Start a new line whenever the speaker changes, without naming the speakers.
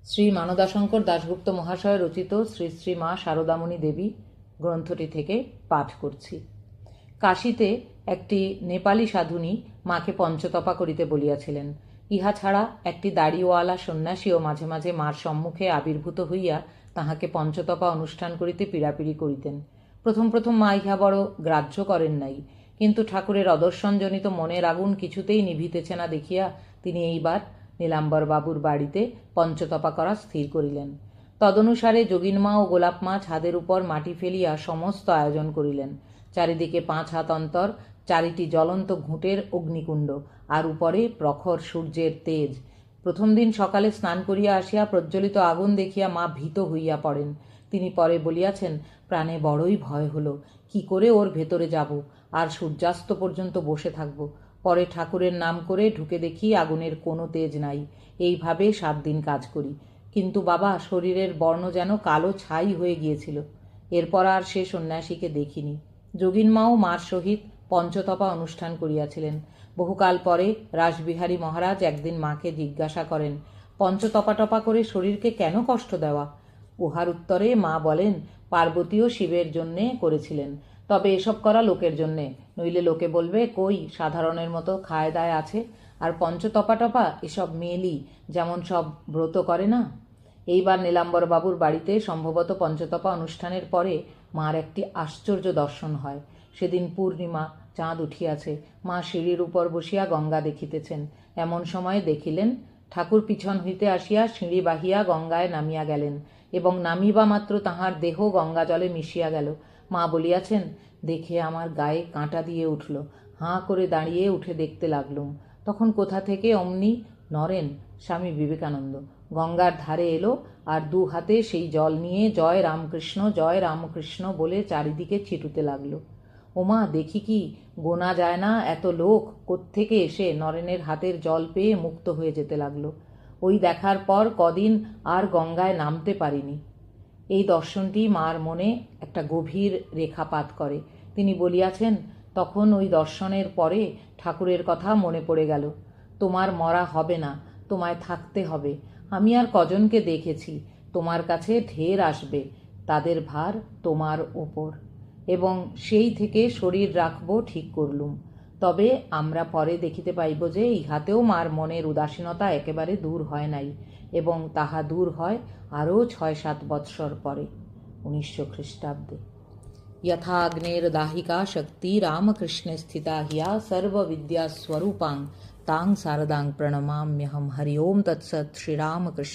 শ্রী মানদাশঙ্কর দাশগুপ্ত মহাশয় রচিত শ্রী শ্রী মা শারদামণি দেবী গ্রন্থটি থেকে পাঠ করছি। কাশীতে একটি নেপালি সাধুনী মাকে পঞ্চতপা করিতে বলিয়াছিলেন। ইহা ছাড়া একটি দাড়িওয়ালা সন্ন্যাসীও মাঝে মাঝে মার সম্মুখে আবির্ভূত হইয়া তাহাকে পঞ্চতপা অনুষ্ঠান করিতে পীড়াপিড়ি করিতেন। প্রথম প্রথম মা ইহা বড় গ্রাহ্য করেন নাই, কিন্তু ঠাকুরের অদর্শনজনিত মনের আগুন কিছুতেই নিভিতেছে না দেখিয়া তিনি এইবার নীলাম্বর বাবুর বাড়িতে পঞ্চতপা করা স্থির করিলেন। তদনুসারে যোগিনমা ও গোলাপমা ছাদের উপর মাটি ফেলিয়া সমস্ত আয়োজন করিলেন। চারিদিকে 5 হাত অন্তর 4টি জ্বলন্ত ঘুঁটের অগ্নিকুণ্ড, আর উপরে প্রখর সূর্যের তেজ। প্রথম দিন সকালে স্নান করিয়া আসিয়া প্রজ্বলিত আগুন দেখিয়া মা ভীত হইয়া পড়েন। তিনি পরে বলিয়াছেন, প্রাণে বড়ই ভয় হলো, কি করে ওর ভেতরে যাব, আর সূর্যাস্ত পর্যন্ত বসে থাকব। পরে ঠাকুরের নাম করে ঢুকে দেখি আগুনের কোনো তেজ নাই। এইভাবে 7 দিন কাজ করি, কিন্তু বাবা শরীরের বর্ণ যেন কালো ছাই হয়ে গিয়েছিল। এরপর আর সে সন্ন্যাসীকে দেখিনি। যোগিনমাও মার সহিত পঞ্চতপা অনুষ্ঠান করিয়াছিলেন। বহুকাল পরে রাসবিহারী মহারাজ একদিন মাকে জিজ্ঞাসা করেন, পঞ্চতপা করে শরীরকে কেন কষ্ট দেওয়া? উহার উত্তরে মা বলেন, পার্বতীও শিবের জন্যে করেছিলেন, তবে এসব করা লোকের জন্যে, নইলে লোকে বলবে কই সাধারণের মতো খায় দায় আছে। আর পঞ্চতপা এসব মেয়েলি যেমন সব ব্রত করে না। এইবার নীলাম্বর বাবুর বাড়িতে সম্ভবত পঞ্চতপা অনুষ্ঠানের পরে মার একটি আশ্চর্য দর্শন হয়। সেদিন পূর্ণিমা, চাঁদ উঠিয়াছে। মা সিঁড়ির উপর বসিয়া গঙ্গা দেখিতেছেন। এমন সময় দেখিলেন ঠাকুর পিছন হইতে আসিয়া সিঁড়ি বাহিয়া গঙ্গায় নামিয়া গেলেন, এবং নামিবা মাত্র তাহার দেহ গঙ্গা জলে মিশিয়া গেল। মা বলিয়াছেন, দেখে আমার গায়ে কাঁটা দিয়ে উঠল। হাঁ করে দাঁড়িয়ে উঠে দেখতে লাগলুম। তখন কোথা থেকে অমনি নরেন, স্বামী বিবেকানন্দ, গঙ্গার ধারে এলো, আর 2 হাতে সেই জল নিয়ে জয় রামকৃষ্ণ বলে চারিদিকে ছিটুতে লাগলো। ওমা, দেখি কি, গোনা যায় না এত লোক কোত্থেকে এসে নরেনের হাতের জল পেয়ে মুক্ত হয়ে যেতে লাগলো। ওই দেখার পর কদিন আর গঙ্গায় নামতে পারিনি। এই দর্শনটি মার মনে একটা গভীর রেখাপাত করে। তিনি বলিয়াছেন, তখন ওই দর্শনের পরে ঠাকুরের কথা মনে পড়ে গেল। তোমার মরা হবে না, তোমায় থাকতে হবে। আমি আর কজনকে দেখেছি, তোমার কাছে ঢের আসবে, তাদের ভার তোমার ওপর। এবং সেই থেকে শরীর রাখব ঠিক করলুম। তবে আমরা পরে দেখিতে পাইব যে ইহাতেও মার মনের উদাসীনতা একেবারে দূর হয় নাই, এবং তাহা দূর হয় আরও 6-7 বৎসর পরে, 1900 খ্রিস্টাব্দে। यथाग्नेर्दाहिका शक्ति रामकृष्णे स्थिता हिया सर्वविद्यास्वरूपां तां शारदां प्रणमाम्यहं। हरि ओं तत्सत्। श्रीरामकृष्ण।